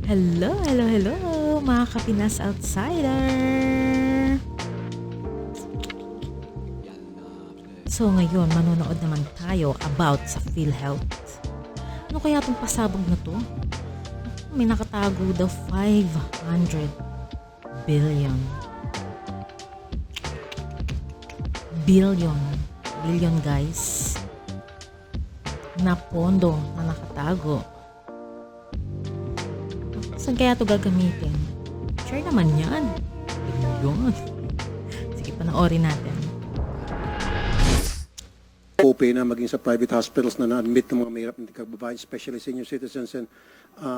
Hello, hello, hello, mga Kapinas Outsider! So ngayon, manonood naman tayo about sa PhilHealth. Ano kaya itong pasabog na to? May nakatago daw 500 billion. Billion guys. Na pondo na nakatago. Saan kaya ito gagamitin? Sure naman yan. Yun. Sige, panoorin natin. copay na maging sa private hospitals na na-admit ng mga mahirap na kababayan, especially senior citizens and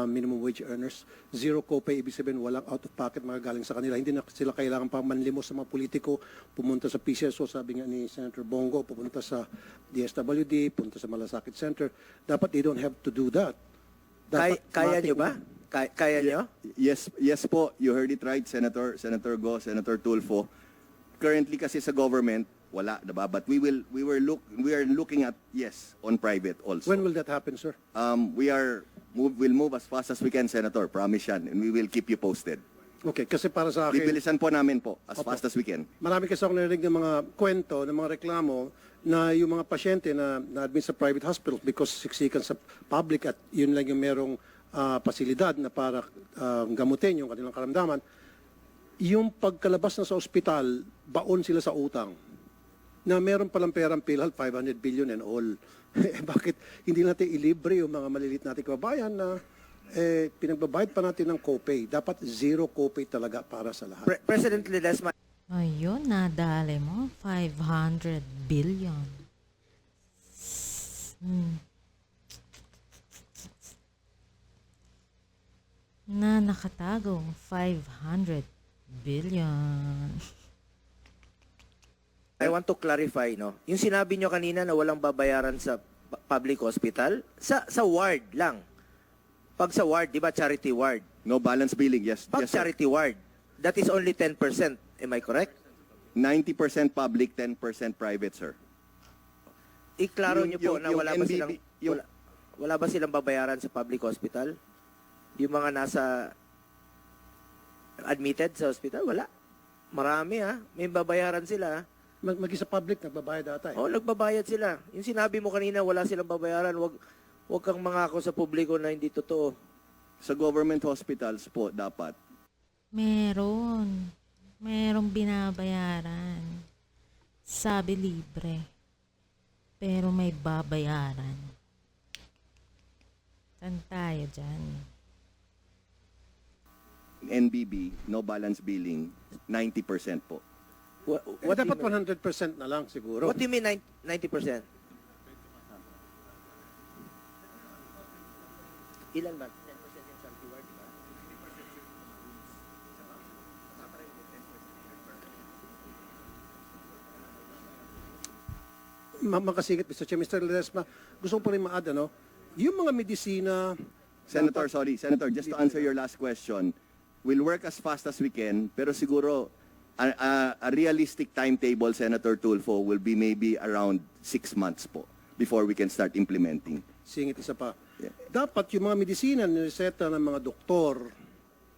minimum wage earners. Zero copay, ibig sabihin walang out-of-pocket magagaling sa kanila. Hindi na sila kailangan pa manlimos sa mga politiko, pumunta sa PCSO, sabi nga ni Senator Bongo, pumunta sa DSWD, pumunta sa Malasakit Center. Dapat they don't have to do that. Kaya nyo ba? Kaya nyo? Yes po, you heard it right, Senator Go, Senator Tulfo. Currently kasi sa government, wala, diba? But we are looking at yes on private also. When will that happen, sir? We'll move as fast as we can, Senator. Promise yan, and we will keep you posted. Okay, kasi para sa akin, Bibilisan po namin po as Opo. fast as we can. marami kasi ako narinig ng mga kwento, ng mga reklamo na yung mga pasyente na na-admit sa private hospital because siksikan sa public at yun lang yung merong pasilidad na para gamutin yung kanilang karamdaman, yung pagkalabas na sa ospital, baon sila sa utang na meron palang perang PhilHealth, 500 billion and all. Bakit hindi natin ilibre yung mga malilit nating kababayan na pinagbabayad pa natin ng copay? Dapat zero copay talaga para sa lahat. President Ledesma, Ayun, nadali mo. 500 billion. Na nakatago 500 billion. I want to clarify, no? Yung sinabi nyo kanina na walang babayaran sa public hospital, sa ward lang. Pag sa ward, di ba charity ward? No balance billing, yes. Pag Yes, sir. charity ward, that is only 10%. Am I correct? 90% public, 10% private, sir. Iklaro nyo po Yung- na yung wala ba NBB silang wala ba silang babayaran sa public hospital? Yung mga nasa admitted sa hospital, wala. Marami may babayaran sila. Maging sa public, nagbabayad ata eh. Oh, nagbabayad sila. Yung sinabi mo kanina, wala silang babayaran, wag kang mangako sa publiko na hindi totoo. Sa government hospitals po, dapat. Merong binabayaran. Sabi libre. Pero may babayaran. Saan tayo dyan? NBB, no balance billing, 90% po. What do you Dapat mean? 100% na lang siguro. What do you mean 90%? Ilan ba? 10% yung charity ward, di ba? Makasigit, Mr. Chair. Mr. Ledesma, gusto ko pa rin ma-add, yung mga medisina, Senator, just to answer your last question, we'll work as fast as we can, pero siguro a realistic timetable, Senator Tulfo, will be maybe around 6 months po before we can start implementing. singit isa pa. Yeah. Dapat yung mga medisina na reseta ng mga doktor,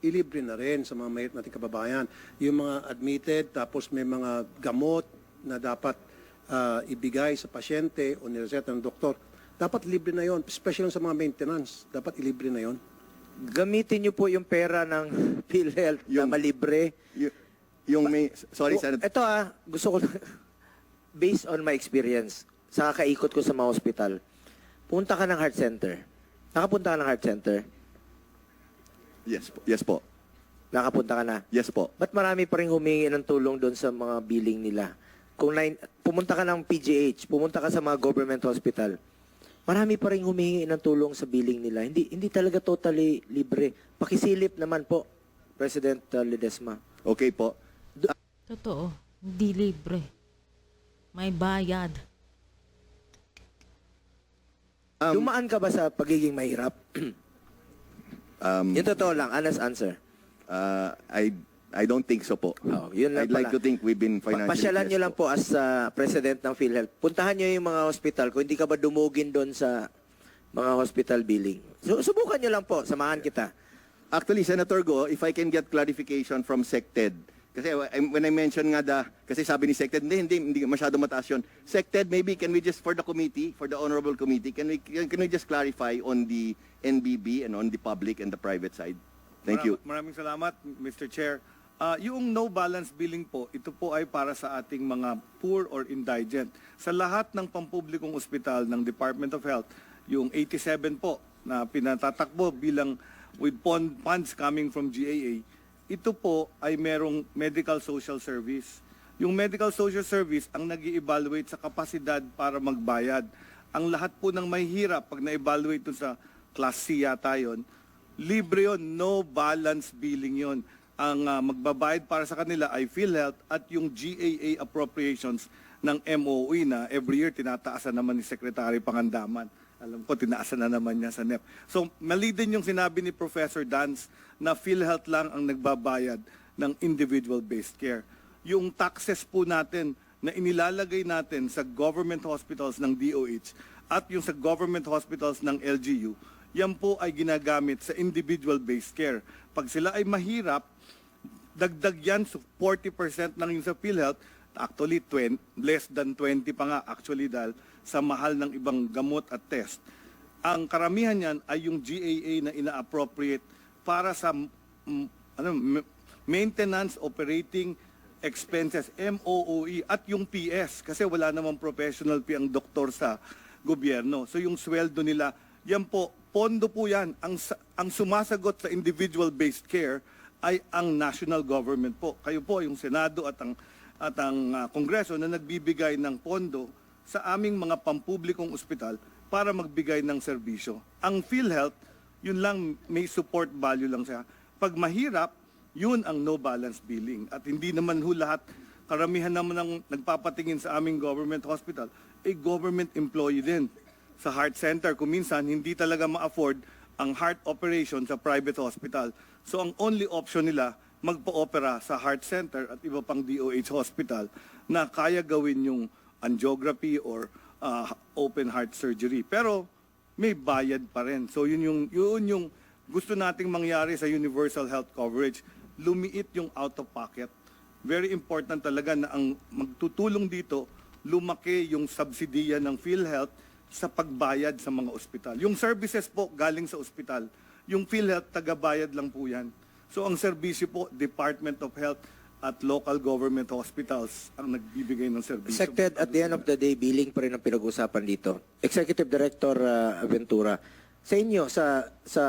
ilibre na rin sa mga mahirap nating kababayan. Yung mga admitted, tapos may mga gamot na dapat ibigay sa pasyente o nireseta ng doktor, dapat libre na yon, especially sa mga maintenance. Dapat ilibre na yon. Gamitin niyo po yung pera ng PhilHealth na Yung- malibre. Sorry, Senator. Ito gusto ko based on my experience, sa kakaikot ko sa mga hospital, punta ka ng heart center. Nakapunta ka ng heart center? Yes po. Nakapunta ka na? Yes po. Ba't marami pa rin humingi ng tulong doon sa mga billing nila? Kung pumunta ka ng PGH, pumunta ka sa mga government hospital, marami pa rin humingi ng tulong sa billing nila. Hindi talaga totally libre. Pakisilip naman po, President Ledesma. Okay po. Totoo, hindi libre. May bayad. Dumaan ka ba sa pagiging mahirap? Yung totoo lang, honest answer. I don't think so po. Yun lang I'd like pala. to think we've been financially Pasyalan nyo blessed lang po as President ng PhilHealth. Puntahan nyo yung mga hospital kung hindi ka ba dumugin doon sa mga hospital billing. So, subukan nyo lang po, samahan kita. Actually, Senator Go, if I can get clarification from SecTed, kasi when I mentioned nga kasi sabi ni SecTed, hindi masyado mataas yun. SecTed, maybe can we just, for the committee, for the honorable committee, can we just clarify on the NBB and on the public and the private side? Thank you. Maraming salamat, Mr. Chair. Yung no balance billing po, ito po ay para sa ating mga poor or indigent. Sa lahat ng pampublikong ospital ng Department of Health, yung 87 po na pinatatakbo bilang with funds coming from GAA, ito po ay merong medical social service. Yung medical social service ang nag-i-evaluate sa kapasidad para magbayad. Ang lahat po ng mahihirap, pag na-evaluate dun sa Class C yata yun, libre yun, no balance billing yun. Ang magbabayad para sa kanila ay PhilHealth at yung GAA appropriations ng MOE na every year tinataasan naman ni Secretary Pangandaman. Alam ko, tinaasan na naman niya sa NEP. So, mali din yung sinabi ni Professor Dance na PhilHealth lang ang nagbabayad ng individual-based care. Yung taxes po natin na inilalagay natin sa government hospitals ng DOH at yung sa government hospitals ng LGU, yan po ay ginagamit sa individual-based care. Pag sila ay mahirap, dagdag yan so 40% lang yung sa PhilHealth, actually less than 20 pa nga actually dahil sa mahal ng ibang gamot at test. Ang karamihan yan ay yung GAA na ina-appropriate para sa maintenance operating expenses, MOOE, at yung PS kasi wala namang professional fee ang doktor sa gobyerno. So yung sweldo nila, yan po, pondo po yan. Ang sumasagot sa individual-based care ay ang national government po. Kayo po, yung Senado at ang Kongreso na nagbibigay ng pondo sa aming mga pampublikong ospital para magbigay ng serbisyo. Ang PhilHealth, yun lang, may support value lang siya. Pag mahirap, yun ang no balance billing. At hindi naman lahat, karamihan naman ng nagpapatingin sa aming government hospital, government employee din. Sa heart center, kung minsan hindi talaga ma-afford ang heart operation sa private hospital. So ang only option nila, magpa-opera sa heart center at iba pang DOH hospital na kaya gawin yung angiography or open heart surgery. Pero may bayad pa rin. So yun yung gusto nating mangyari sa universal health coverage. Lumiit yung out of pocket. Very important talaga na ang magtutulong dito, lumaki yung subsidiya ng PhilHealth sa pagbayad sa mga ospital. Yung services po galing sa ospital. Yung PhilHealth, tagabayad lang po yan. So ang serbisyo po, Department of Health at local government hospitals ang nagbibigay ng serbisyo. Sected, at the end of the day, billing pa rin ang pinag-usapan dito. Executive Director Aventura, sa inyo, sa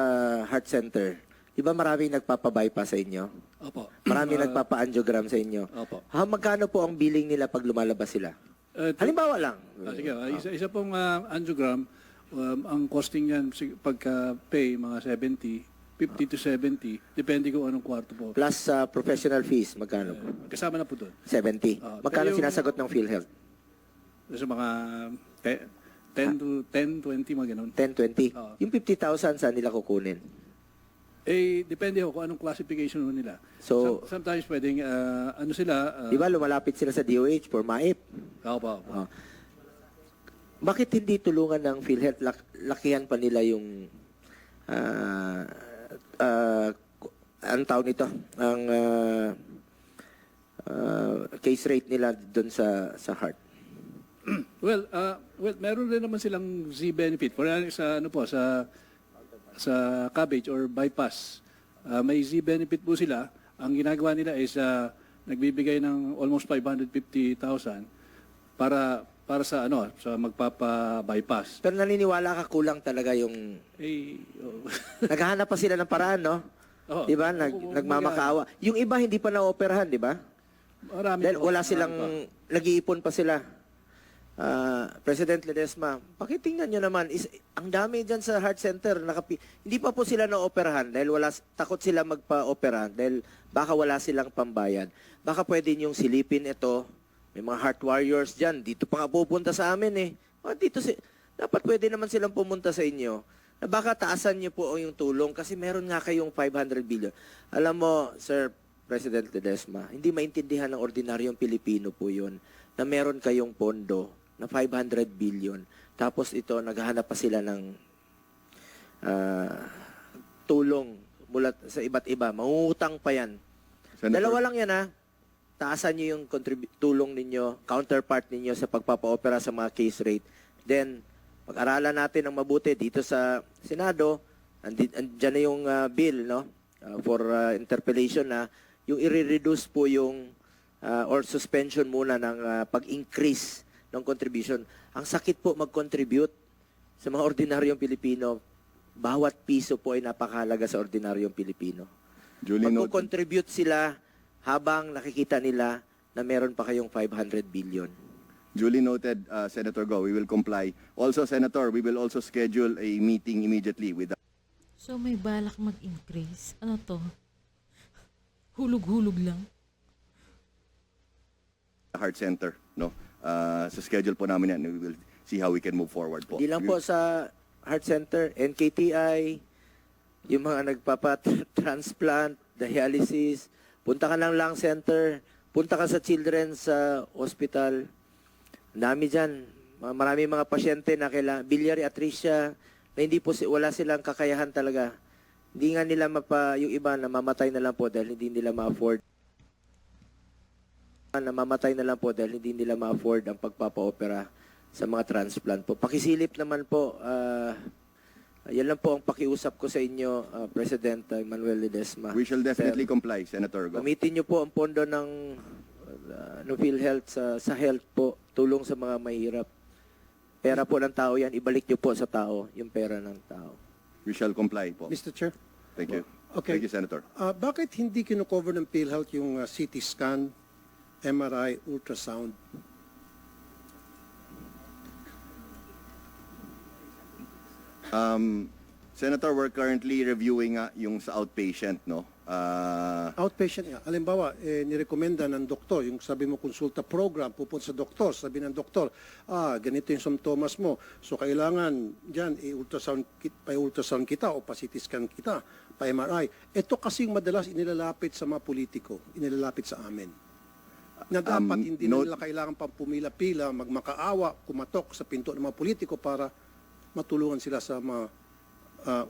heart center, di ba maraming nagpapa-bypass sa inyo? Opo. Maraming nagpapa-angiogram sa inyo? Opo. Magkano po ang billing nila pag lumalabas sila? Halimbawa lang. Sige, isa pong angiogram, ang costing niyan pagka-pay, mga 50 to 70, depende kung anong kwarto po. Plus professional fees, magkano po? Kasama na po doon. 70. Magkano pero yung- sinasagot ng PhilHealth? Sa mga 10 to 10, 20, mga ganun. 10, 20? Oo. Yung 50,000, saan nila kukunin? Depende ho kung anong classification ho nila. So- Sometimes pwedeng, ano sila, Di ba lumalapit sila sa DOH for MAIP? opo. Oh. Bakit hindi tulungan ng PhilHealth? Lakihan pa nila yung ang tawag nito, ang case rate nila doon sa heart. Well, meron rin naman silang Z-benefit. For sa ano po, sa cabbage or bypass, may Z-benefit po sila. Ang ginagawa nila is nagbibigay ng almost 550,000 para sa sa magpapa-bypass. Pero naniniwala ka kulang talaga yung... Naghahanap pa sila ng paraan, no? Oo. Di ba? Nagmamakaawa. Yung iba hindi pa na-operahan, di ba? Marami Dahil po, wala marami silang... Nag-iipon pa sila. President Ledesma, pakitingnan nyo naman, ang dami dyan sa heart center, hindi pa po sila na-operahan dahil takot sila magpa-operahan dahil baka wala silang pambayad. Baka pwede nyong silipin ito. May mga heart warriors dyan. Dito pa nga pupunta sa amin eh. Dapat pwede naman silang pumunta sa inyo. Na baka taasan nyo po yung tulong kasi meron nga kayong 500 billion. Alam mo, Sir President Ledesma, hindi maintindihan ng ordinaryong Pilipino po yun na meron kayong pondo na 500 billion. Tapos ito, naghahanap pa sila ng tulong mula sa iba't iba. Mangungutang pa yan. Senator, Dalawa lang yan ha. Taasan nyo yung tulong ninyo, counterpart ninyo sa pagpapa-opera sa mga case rate. Then, pag-aralan natin ng mabuti dito sa Senado, andyan na yung bill no? For interpellation na yung i-reduce po yung or suspension muna ng pag-increase ng contribution. Ang sakit po mag-contribute sa mga ordinaryong Pilipino. Bawat piso po ay napakahalaga sa ordinaryong Pilipino. duly noted. Magko-contribute sila habang nakikita nila na meron pa kayong 500 billion. Duly noted, Senator Go. We will comply. Also, Senator, we will also schedule a meeting immediately with the So may balak mag-increase. Ano to? Hulog-hulog lang. Heart Center. No? Sa schedule po namin yan. We will see how we can move forward po. Hindi lang po sa Heart Center, NKTI, yung mga nagpapa-transplant, dialysis, punta ka ng lung center, punta ka sa children's hospital. Ang dami dyan. Marami mga pasyente na kailangan, biliary atresia, na hindi po, wala silang kakayahan talaga. Hindi nga nila yung iba namamatay na lang po dahil hindi nila ma-afford. Namamatay na lang po dahil hindi nila ma-afford ang pagpapa-opera sa mga transplant po. Pakisilip naman po, yan lang po ang pakiusap ko sa inyo, President Manuel Ledesma. We shall definitely comply, Senator Go. Gamitin niyo po ang pondo ng PhilHealth sa health po, tulong sa mga mahirap. Pera po ng tao yan, ibalik niyo po sa tao yung pera ng tao. We shall comply po. Mr. Chair? Thank you. Okay. Thank you, Senator. Bakit hindi kino-cover ng PhilHealth yung CT scan, MRI, ultrasound? Senator, we're currently reviewing yung sa outpatient, no? Outpatient nga. Halimbawa, nirekomenda ng doktor, yung sabi mo konsulta program, pupunta sa doktor, sabi ng doktor, ganito yung symptoms mo. So, kailangan dyan, pa-ultrasound kita o pa-CT scan kita, pa-MRI. Ito kasing madalas inilalapit sa mga politiko, inilalapit sa amin. Na dapat hindi na nila kailangan pang pumila-pila, magmakaawa, kumatok sa pinto ng mga politiko para matulungan sila sa mga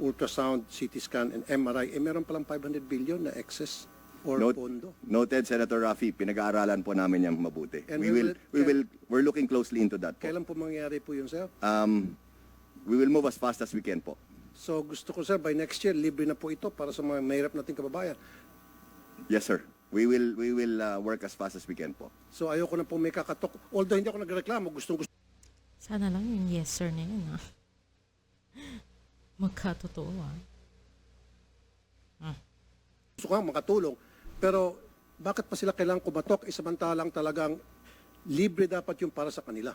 ultrasound, CT scan, and MRI. Meron palang 500 billion na excess or pondo. Noted, Senator Rafi. Pinag-aaralan po namin yan mabuti. And We're looking closely into that po. Kailan po mangyayari po yun, sir? We will move as fast as we can po. So gusto ko, sir, by next year, libre na po ito para sa mga mahirap nating kababayan. Yes, sir. We will work as fast as we can po. So ayoko na po may kakatok. Although hindi ako nagreklamo, gusto Sana lang yung yes sir na yun, Magkatotoo, ko nga makatulong. Pero bakit pa sila kailangang kumatok? Samantalang talagang libre dapat yung para sa kanila.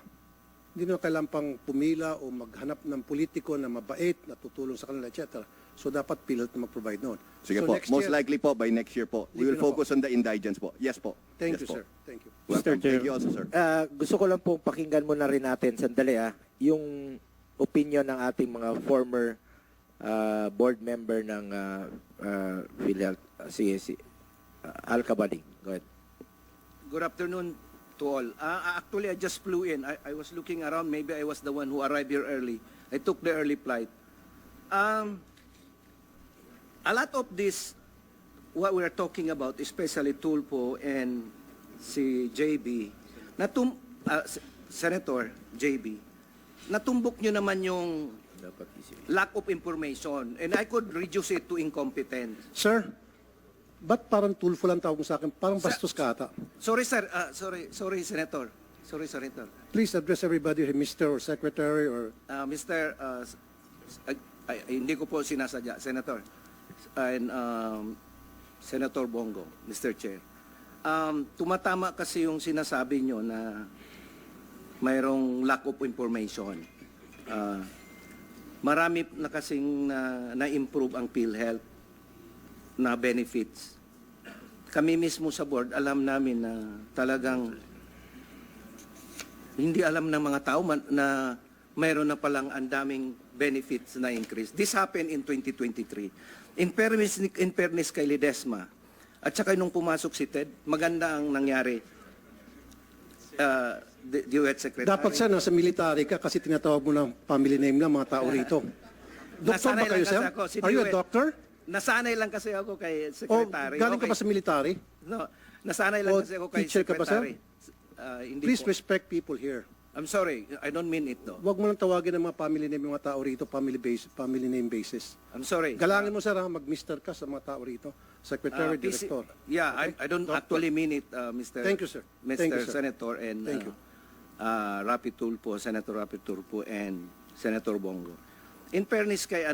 Hindi na kailangan pang pumila o maghanap ng politiko na mabait, na tutulong sa kanila, etc. So dapat PhilHealth na mag-provide noon. Sige So po. next Most year, likely po, by next year po, we will Libre na po. focus on the indigents po. Yes po. Thank Yes you, po. sir. Thank you. Welcome. Thank you also, sir. Gusto ko lang pong pakinggan muna rin natin, sandali yung opinion ng ating mga former board member ng PhilHealth, si Al Cabaling. Go ahead. Good afternoon to all. Actually, I just flew in. I was looking around. Maybe I was the one who arrived here early. I took the early flight. A lot of this, what we're talking about, especially Tulfo and si JB, Senator JB, natumbok nyo naman yung lack of information. And I could reduce it to incompetence. Sir, ba't parang tulfo lang tawag mo sa akin? Parang bastos ka ata. Sorry, sir. Sorry, Senator. Sorry, Senator. Please address everybody, Mr. or Secretary or... Mr. Hindi ko po sinasadya, Senator. And Senator Bongo, Mr. Chair. Tumatama kasi yung sinasabi nyo na mayroong lack of information. Marami na kasing na-improve ang PhilHealth na benefits. Kami mismo sa board, alam namin na talagang hindi alam ng mga tao na mayroon na palang ang daming benefits na increase. This happened in 2023. In fairness kay Ledesma, at saka nung pumasok si Ted, maganda ang nangyari. The U.S. Secretary. Dapat sir, nasa military ka kasi tinatawag mo ng family name ng mga tao rito. Doktor ba Nasanay kayo, lang sir? kasi ako. Si Are you a DOH. doctor? nasanay lang kasi ako kay O Secretary. galing ka Okay. ba sa military? No, nasanay lang O kasi ako kay teacher ka ba, sir? Secretary. Hindi Please po. respect people here. I'm sorry, I don't mean it though. Huwag mo lang tawagin ng mga family name yung mga tao rito, family name basis. I'm sorry. Galangin mo, sir, ha, mag-mister ka sa mga tao rito. Secretary, PC Director. Yeah, I don't actually mean it, Mr. Thank you, sir. Mr. Thank you, sir. Senator and Thank you. Rapi Tulfo, Senator Rapi Tulfo and Senator Bongo. In fairness kay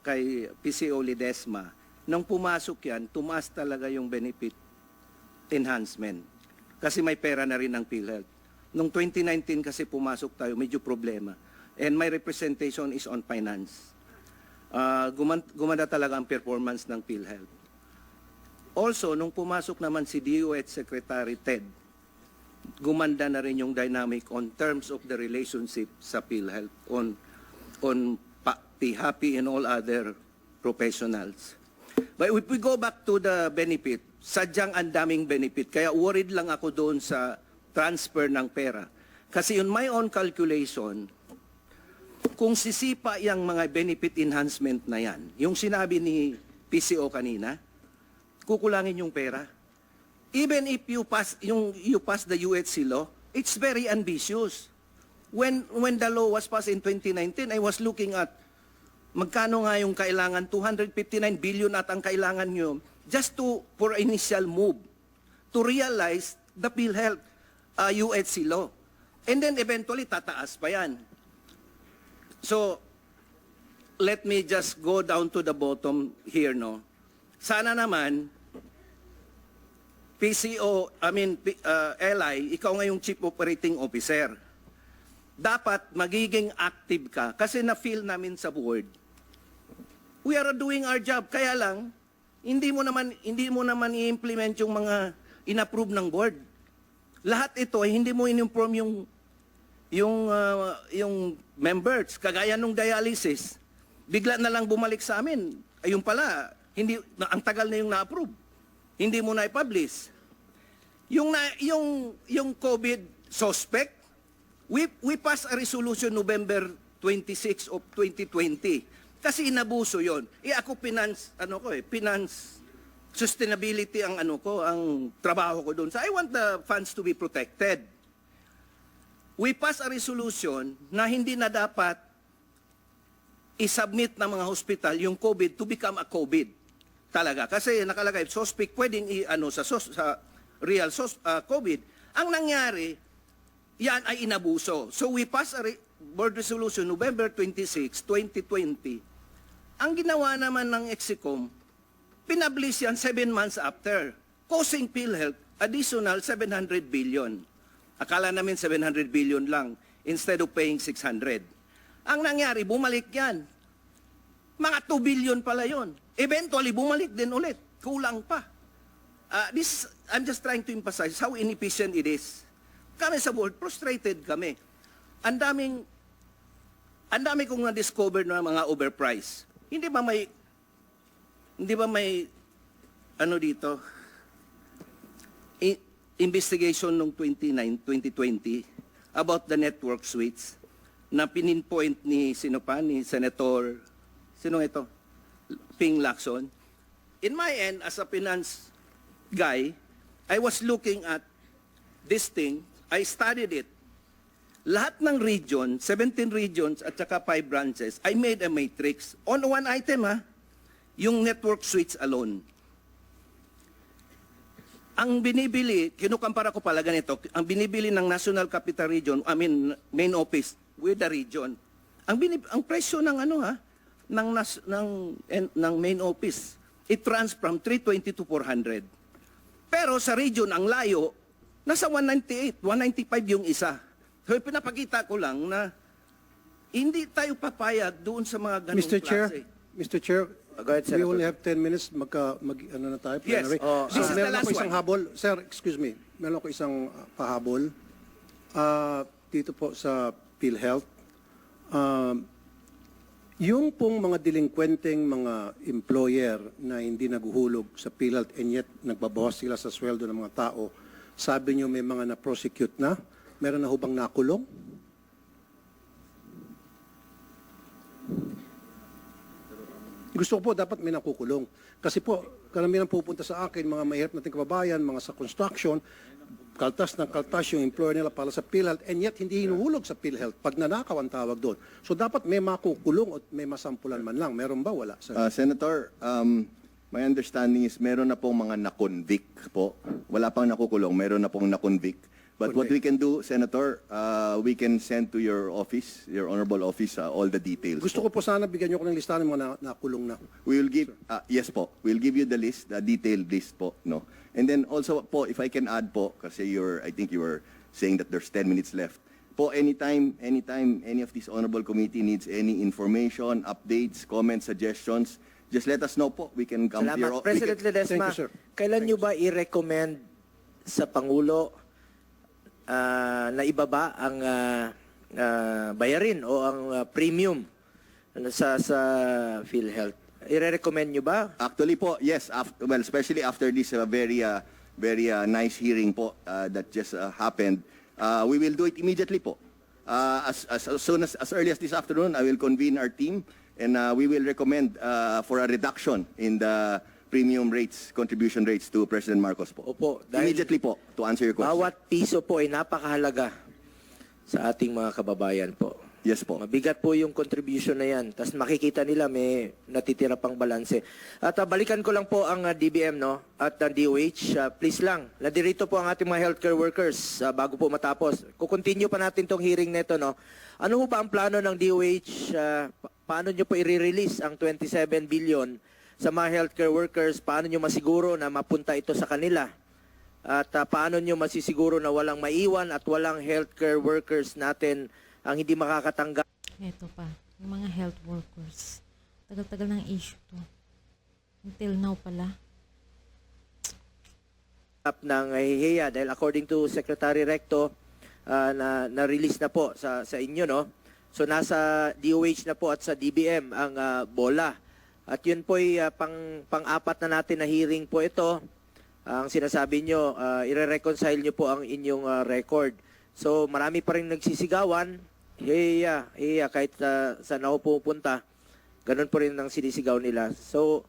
kay PCO Ledesma, nung pumasok yan, tumaas talaga yung benefit enhancement. Kasi may pera na rin ang PhilHealth. Nung 2019 kasi pumasok tayo, medyo problema. And my representation is on finance. Gumanda talaga ang performance ng PhilHealth. Also, nung pumasok naman si DOH Secretary Ted, gumanda na rin yung dynamic on terms of the relationship sa PhilHealth on Happy and all other professionals. But if we go back to the benefit, sadyang ang daming benefit. Kaya worried lang ako doon sa transfer ng pera. Kasi on my own calculation, kung sisipa yung mga benefit enhancement na yan, yung sinabi ni PCO kanina, kukulangin yung pera. Even if you pass the UHC law, it's very ambitious. When the law was passed in 2019, I was looking at magkano nga yung kailangan, 259 billion at ang kailangan nyo just for initial move to realize the PhilHealth UHC law. And then eventually tataas pa yan. So let me just go down to the bottom here, no. Sana naman LI, ikaw nga yung Chief Operating Officer. Dapat magiging active ka kasi na-feel namin sa board. We are doing our job. Kaya lang, hindi mo naman i-implement yung mga in-approve ng board. Lahat ito ay hindi mo in-inform yung members. Kagaya nung dialysis. Bigla na lang bumalik sa amin. Ayun pala, ang tagal na yung na-approve. Hindi mo na i-publish. Yung COVID suspect, we passed a resolution November 26 of 2020. Kasi inabuso yon. Ako finance sustainability ang trabaho ko doon. So I want the funds to be protected. We passed a resolution na hindi na dapat i-submit ng mga hospital yung COVID to become a COVID. Talaga. Kasi nakalagay, suspect, pwedeng sa real COVID. Ang nangyari, yan ay inabuso. So we passed a board resolution November 26, 2020. Ang ginawa naman ng Exicom, pinablis yan 7 months after, causing PhilHealth additional 700 billion. Akala namin 700 billion lang instead of paying 600. Ang nangyari, bumalik yan. Mga 2 billion pala yon. Eventually, bumalik din ulit. Kulang pa. I'm just trying to emphasize how inefficient it is. Kami sa board, frustrated kami. Ang dami kong na-discover na mga overpriced. Hindi ba may dito? Investigation noong 2020 about the network suites na pininpoint ni Senator, Ping Lacson. In my end, as a finance guy, I was looking at this thing. I studied it. Lahat ng region, 17 regions at saka 5 branches, I made a matrix. On one item, yung network suites alone. Ang binibili, kinukumpara ko pala ganito, ang binibili ng National Capital Region, main office with the region. Ang presyo ng ng main office, it runs from 320 to 400. Pero sa region, ang layo, nasa 198, 195 yung isa. So pinapakita ko lang na hindi tayo papayag doon sa mga ganung Mr. Chair, klase. Mr. Chair, Go ahead, we Senator. only have 10 minutes. Ano na tayo? Yes. Plenary. This is the meron last ako isang one. habol. Sir, excuse me. Meron ako isang pahabol. Dito po sa PhilHealth. Yung pong mga delinkwenteng mga employer na hindi naguhulog sa PhilHealth and yet nagbabawas sila sa sweldo ng mga tao, sabi nyo may mga na-prosecute na? Meron na hubang nakulong? Gusto ko po dapat may nakukulong. Kasi po, karamihan pupunta sa akin, mga mahirap nating kababayan, mga sa construction, kaltas ng kaltas yung employer nila para sa PhilHealth, and yet hindi hinuhulog sa PhilHealth pag nanakaw ang tawag doon. So dapat may makukulong at may masampulan man lang. Meron ba? Wala. Sir. Senator, my understanding is meron na pong mga na-convict po. Wala pang nakukulong, meron na pong na-convict. But what we can do, Senator, we can send to your office, your honorable office, all the details. Gusto ko po sana bigyan niyo ko ng listahan ng mga nakulong na. We will give, yes po, we'll give you the list, the detailed list po, no? And then also po, if I can add po, kasi I think you were saying that there's 10 minutes left. Po, anytime any of this honorable committee needs any information, updates, comments, suggestions, just let us know po. We can come to your Salamat. President Ledesma, Thank you, sir. kailan nyo ba i-recommend sa Pangulo na ibaba ang bayarin o ang premium sa PhilHealth? I-recommend nyo ba? Actually po, yes. Well, especially after this very nice hearing po that just happened, we will do it immediately po. As soon as early as this afternoon, I will convene our team and we will recommend for a reduction in the premium rates, contribution rates to President Marcos po. Opo, dahil Immediately po, to answer your question. bawat piso po ay napakahalaga sa ating mga kababayan po. Yes po. Mabigat po yung contribution na yan. Tapos makikita nila may natitira pang balanse. At balikan ko lang po ang DBM no at ang DOH. Please lang, nadirito po ang ating mga healthcare workers bago po matapos. Kukontinue pa natin tong hearing neto no. Ano ho ba ang plano ng DOH? Paano nyo po i-release ang 27 billion sa mga healthcare workers? Paano nyo masiguro na mapunta ito sa kanila? At paano nyo masisiguro na walang maiwan at walang healthcare workers natin ang hindi makakatanggap Ito pa, yung mga health workers. Tagal-tagal ng issue to. Until now pala. ng HEA dahil according to Secretary Recto na-release na po sa inyo no. So nasa DOH na po at sa DBM ang bola. At yun po ay pang-apat na natin na hearing po ito. Ang sinasabi nyo, i-reconcile nyo po ang inyong record. So marami pa rin nagsisigawan. Kahit saan ako pupunta, ganun po rin ang sinisigaw nila. So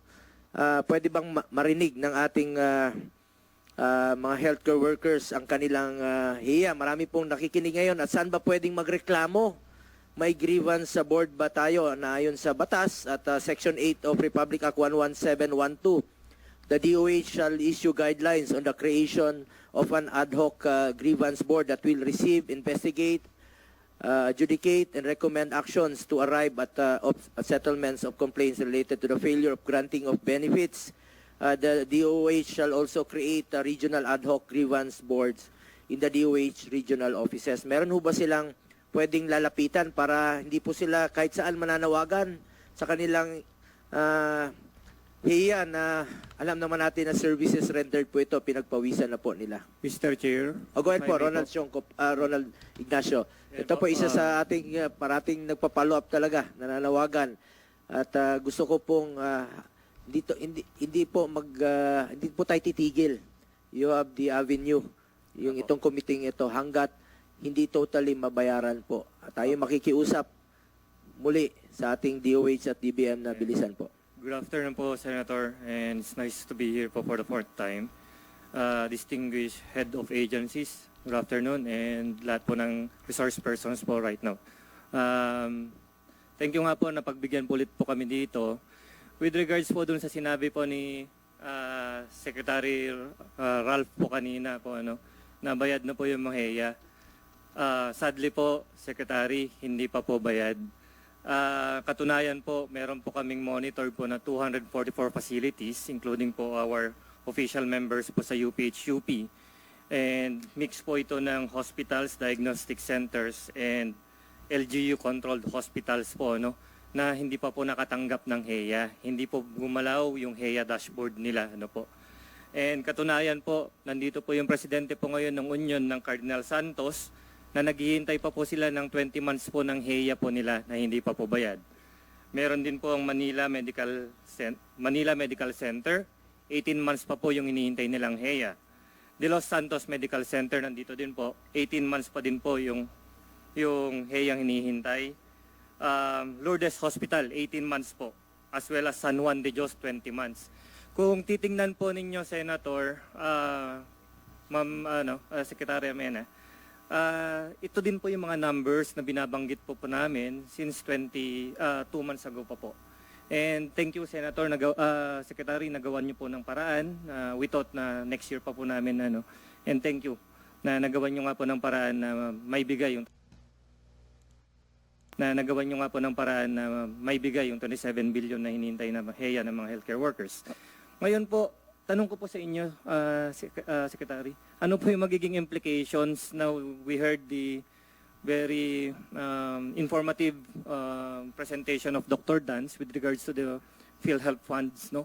pwede bang marinig ng ating mga healthcare workers ang kanilang HEA? Marami pong nakikinig ngayon. At saan ba pwedeng magreklamo? May grievance sa board ba tayo na ayon sa batas at Section 8 of Republic Act 11712? The DOH shall issue guidelines on the creation of an ad hoc grievance board that will receive, investigate, adjudicate, and recommend actions to arrive at settlements of complaints related to the failure of granting of benefits. The DOH shall also create regional ad hoc grievance boards in the DOH regional offices. Meron ho ba silang pwedeng lalapitan para hindi po sila kahit saan mananawagan sa kanilang HEA na alam naman natin na services rendered po ito, pinagpawisan na po nila. Mr. Chair. Go ahead po, may Ronald Ronald Ignacio. Ito po isa sa ating parating nagpa-follow up talaga, nananawagan. At gusto ko pong hindi po tayo titigil. You have the avenue, yung itong committee ito hanggat hindi totally mabayaran po. At tayo makikiusap muli sa ating DOH at DBM na bilisan po. Good afternoon po, Senator, and it's nice to be here po for the fourth time. Distinguished head of agencies, good afternoon, and lahat po ng resource persons po right now. Thank you nga po na pagbigyan po ulit po kami dito. With regards po dun sa sinabi po ni Secretary Ralph po kanina po, nabayad na po yung mga HEA. Sadly po, Secretary, hindi pa po bayad. Katunayan po, meron po kaming monitor po na 244 facilities, including po our official members po sa UPH-UP. And mix po ito ng hospitals, diagnostic centers, and LGU-controlled hospitals po, na hindi pa po nakatanggap ng HEA. Hindi po gumalaw yung HEA dashboard nila. Po. And katunayan po, nandito po yung presidente po ngayon ng Union ng Cardinal Santos, na naghihintay pa po sila ng 20 months po ng HEA po nila na hindi pa po bayad. Meron din po ang Manila Medical Center, 18 months pa po yung hinihintay nilang HEA. De Los Santos Medical Center, nandito din po, 18 months pa din po yung HEA ang hinihintay. Lourdes Hospital, 18 months po. as well as San Juan de Dios 20 months. Kung titingnan po ninyo, Senator, Secretary Amena, ito din po yung mga numbers na binabanggit po namin since 2 months ago pa po. And thank you, Senator, Secretary, nagawan niyo po ng paraan. We thought na next year pa po namin, and thank you na nagawan niyo nga po ng paraan na maibigay yung 27 billion na hinihintay na heya ng mga healthcare workers. Ngayon po, tanong ko po sa inyo, Secretary, ano po yung magiging implications now we heard the very informative presentation of Dr. Dance with regards to the PhilHealth funds, no?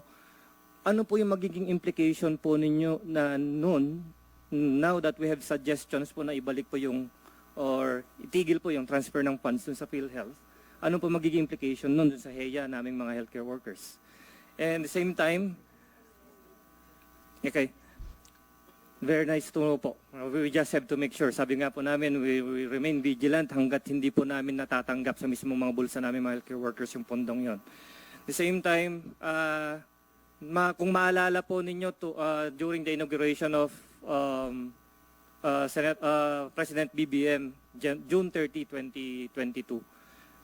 Ano po yung magiging implication po ninyo na now that we have suggestions po na ibalik po yung or itigil po yung transfer ng funds dun sa PhilHealth, ano po magiging implication nun dun sa HEYA naming mga healthcare workers? And at the same time, okay, very nice to know po. We just have to make sure. Sabi nga po namin, we remain vigilant hanggat hindi po namin natatanggap sa mismong mga bulsa namin mga healthcare workers yung pondong yon. At the same time, kung maalala po ninyo during the inauguration of President BBM, June 30, 2022,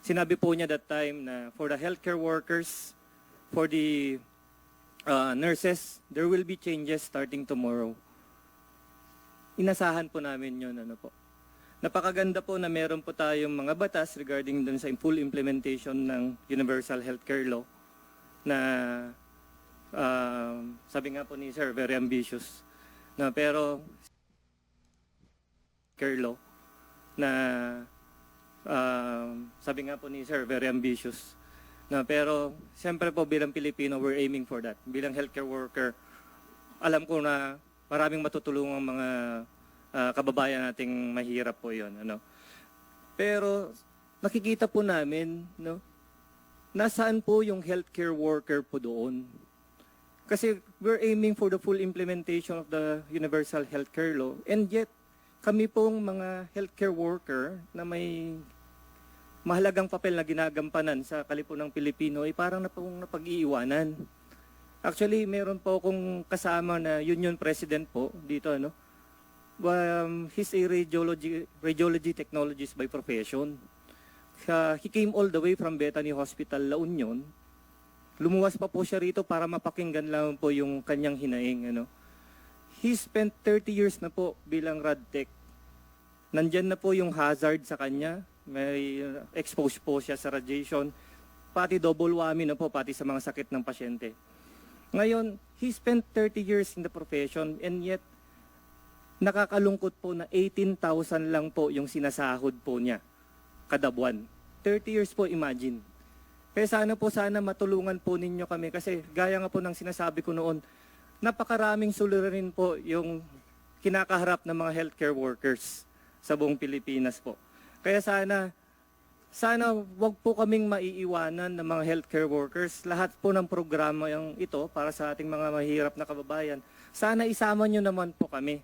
sinabi po niya that time na for the healthcare workers, for the nurses, there will be changes starting tomorrow. Inasahan po namin yun, po. Napakaganda po na meron po tayong mga batas regarding dun sa full implementation ng Universal Healthcare Law na sabi nga po ni Sir, very ambitious. Na pero care law na sabi nga po ni Sir, very ambitious. Na pero siyempre po bilang Pilipino, we're aiming for that. Bilang healthcare worker, alam ko na maraming matutulungang mga kababayan nating mahirap po 'yon, Pero nakikita po namin, nasaan po yung healthcare worker po doon? Kasi we're aiming for the full implementation of the Universal Healthcare Law, and yet kami pong mga healthcare worker na may mahalagang papel na ginagampanan sa kalipunang Pilipino ay parang napag-iiwanan. Actually, meron po akong kasama na union president po dito, he's a radiology technologist by profession. He came all the way from Bethany Hospital, La Union. Lumuwas pa po siya rito para mapakinggan lang po yung kanyang hinaing, He spent 30 years na po bilang RadTech. Nandyan na po yung hazard sa kanya. May exposed po siya sa radiation. Pati double whammy na po, pati sa mga sakit ng pasyente. Ngayon, he spent 30 years in the profession, and yet nakakalungkot po na 18,000 lang po yung sinasahod po niya kada buwan. 30 years po, imagine. Kaya sana matulungan po ninyo kami kasi gaya nga po ng sinasabi ko noon, napakaraming suliranin po yung kinakaharap ng mga healthcare workers sa buong Pilipinas po. Kaya sana wag po kaming maiiwanan ng mga healthcare workers. Lahat po ng programa yung ito para sa ating mga mahirap na kababayan. Sana isama nyo naman po kami.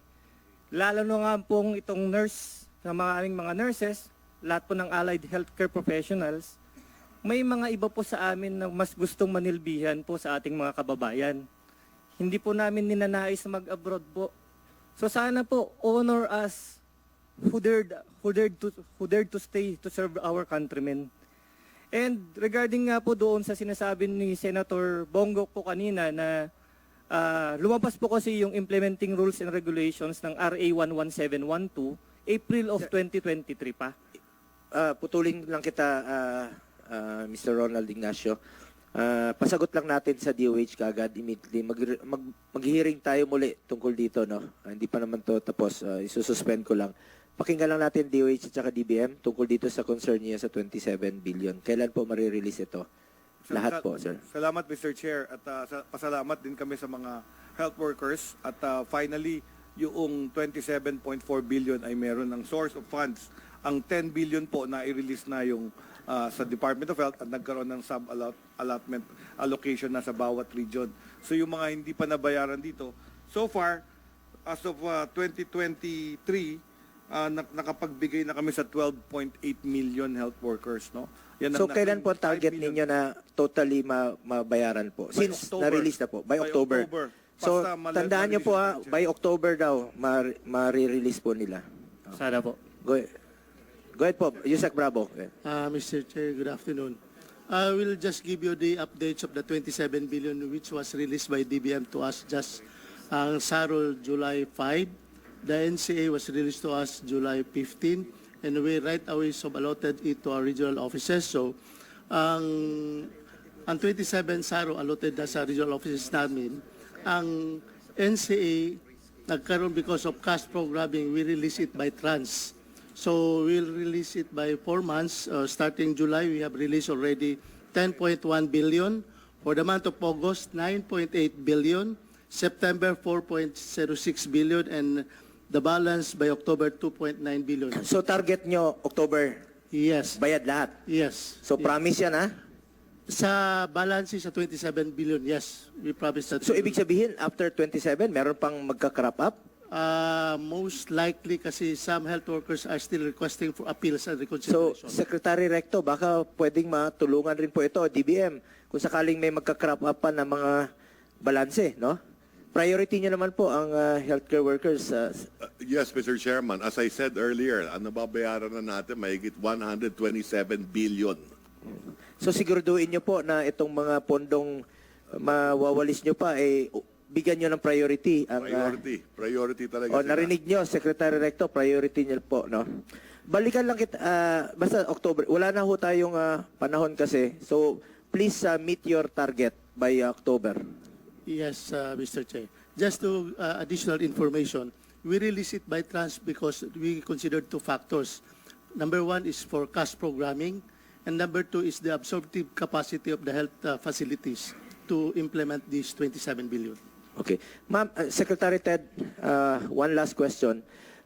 Lalo na nga pong itong nurse, sa aming mga nurses, lahat po ng allied healthcare professionals, may mga iba po sa amin na mas gustong manilbihan po sa ating mga kababayan. Hindi po namin ninanais na mag-abroad po. So sana po, honor us who dared to stay to serve our countrymen. And regarding nga po doon sa sinasabi ni Senator Bongo po kanina na lumabas po kasi yung implementing rules and regulations ng RA 11712, April of 2023 pa. Putulin lang kita, Mr. Ronald Ignacio. Pasagot lang natin sa DOH kaagad immediately. Mag-hearing tayo muli tungkol dito, hindi pa naman to tapos, isususpend ko lang. Pakinggan lang natin DOH at saka DBM tungkol dito sa concern niya sa 27 billion. Kailan po marirelease ito? Lahat po, sir. Salamat, Mr. Chair, at pasalamat din kami sa mga health workers. At finally, yung 27.4 billion ay meron ng source of funds. Ang 10 billion po na i-release na yung sa Department of Health at nagkaroon ng sub-allotment allocation na sa bawat region. So yung mga hindi pa nabayaran dito, so far, as of 2023, nakapagbigay na kami sa 12.8 million health workers. Yan ang So kailan po ang naging 5 target billion. ninyo na totally mabayaran po? By Since October. na-release na po, by October. So Basta tandaan nyo po ma-release by October daw, ma-release po nila. Sana po. Go ahead po, Yusek Bravo. Mr. Chair, good afternoon. I will just give you the updates of the 27 billion which was released by DBM to us just ang Sarol July 5. The NCA was released to us July 15 and we right away sub-allotted it to our regional offices. So ang 27 Saro allotted na sa regional offices namin. Ang NCA nagkaroon because of cash programming, we release it by trans. So we'll release it by 4 months. Starting July, we have released already 10.1 billion. For the month of August, 9.8 billion. September, 4.06 billion. And the balance by October, 2.9 billion. So target nyo, October, Yes. bayad lahat. Yes. So promise yan ha? Sa balance sa 27 billion, yes. We promise that. So ibig sabihin, after 27, meron pang magka-crop up? Most likely kasi some health workers are still requesting for appeals and So, reconsideration. Secretary Recto, baka pwedeng matulungan rin po ito, DBM, kung sakaling may magka-crop up pa ng mga balanse, no? Priority nyo naman po ang healthcare workers. Yes, Mr. Chairman. As I said earlier, ang nababayaran na natin mahigit 127 billion. So siguraduhin nyo po na itong mga pondong mawawalis nyo pa, bigyan nyo ng priority. Priority talaga O, sila. narinig nyo, Secretary Recto, priority nyo po, no? Balikan lang kita, basta October, wala na ho tayong panahon kasi. So, please meet your target by October. Yes, Mr. Chair. Just to additional information, we release it by trans because we consider two factors. Number one is for cash programming, and number two is the absorptive capacity of the health facilities to implement this 27 billion. Okay. Ma'am, Secretary Ted, one last question.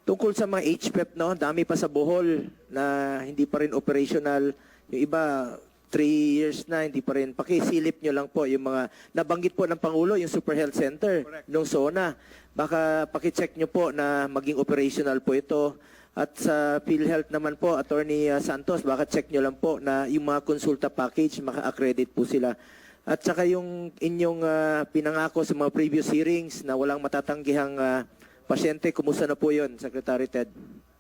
Tungkol sa mga HPEP, no, dami pa sa Bohol na hindi pa rin operational. Yung iba, 3 years na, hindi pa rin. Pakisilip nyo lang po yung mga, nabanggit po ng Pangulo, yung Super Health Center, nung SONA. Baka pakicheck nyo po na maging operational po ito. At sa PhilHealth naman po, Attorney Santos, baka check nyo lang po na yung mga konsulta package, maka-accredit po sila. At saka yung inyong pinangako sa mga previous hearings na walang matatanggihang pasyente, kumusta na po yun, Secretary Ted?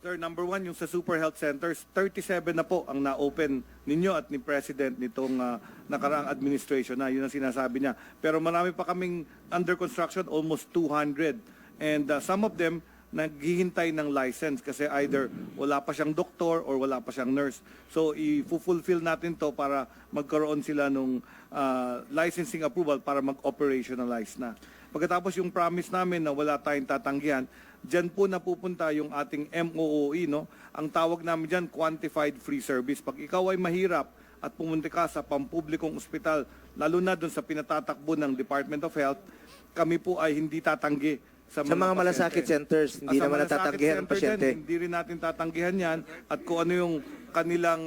Sir, number one, yung sa Super Health Centers, 37 na po ang na-open ninyo at ni President nitong nakaraang administration na, yun ang sinasabi niya. Pero marami pa kaming under construction, almost 200. And some of them, naghihintay ng license kasi either wala pa siyang doktor or wala pa siyang nurse. So, i-fulfill natin to para magkaroon sila nung licensing approval para mag-operationalize na. Pagkatapos yung promise namin na wala tayong tatanggihan, dyan po napupunta yung ating MOOE, no? Ang tawag namin dyan, Quantified Free Service. Pag ikaw ay mahirap at pumunta ka sa pampublikong ospital, lalo na doon sa pinatatakbo ng Department of Health, kami po ay hindi tatanggi sa Sa mga malasakit pasyente. centers, hindi Sa naman malasakit natatanggihan ng center pasyente. dyan, hindi rin natin tatanggihan yan. At kung ano yung kanilang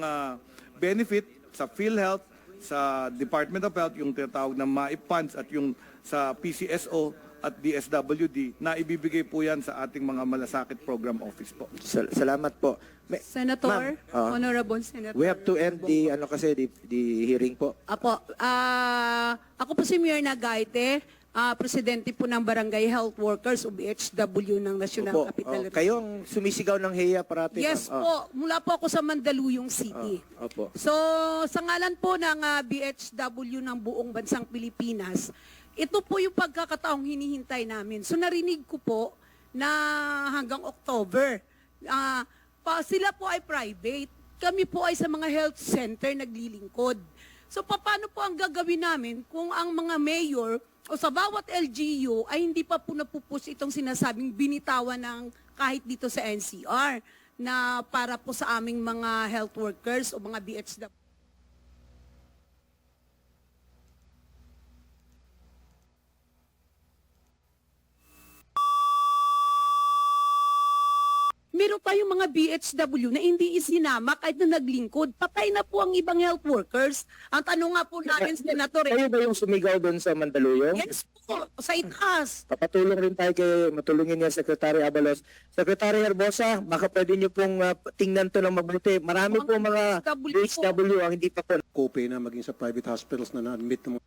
benefit sa PhilHealth, sa Department of Health, yung tinatawag na MAIP funds at yung sa PCSO at DSWD, na ibibigay po yan sa ating mga malasakit program office po. Salamat po. Senator, Ma'am, Honorable Senator. we have to end the hearing po. Apo, ako po si Mayor Nagaite, presidente po ng Barangay Health Workers o BHW ng National Opo, Capital Region. kayo ang sumisigaw ng HEA parati. Yes ma'am. po, mula po ako sa Mandaluyong City. Opo. So, sa ngalan po ng BHW ng buong bansang Pilipinas, ito po yung pagkakataong hinihintay namin. So, narinig ko po na hanggang October, sila po ay private. Kami po ay sa mga health center naglilingkod. So, paano po ang gagawin namin kung ang mga mayor o sa bawat LGU ay hindi pa po napupus itong sinasabing binitawan ng kahit dito sa NCR na para po sa aming mga health workers o mga BHW. Meron tayong mga BHW na hindi isinama kahit na naglingkod. Patay na po ang ibang health workers. Ang tanong nga po namin, Senator, Kayo ba yung sumigaw doon sa Mandaluyong? yes po, sa itaas. Papatulong rin tayo kay matulungin niya Secretary Abalos. Secretary Herbosa, baka pwede niyo pong tingnan to ng mabuti. Marami po mga BHW po. BHW ang hindi pa po Copay na maging sa private hospitals na na-admit ng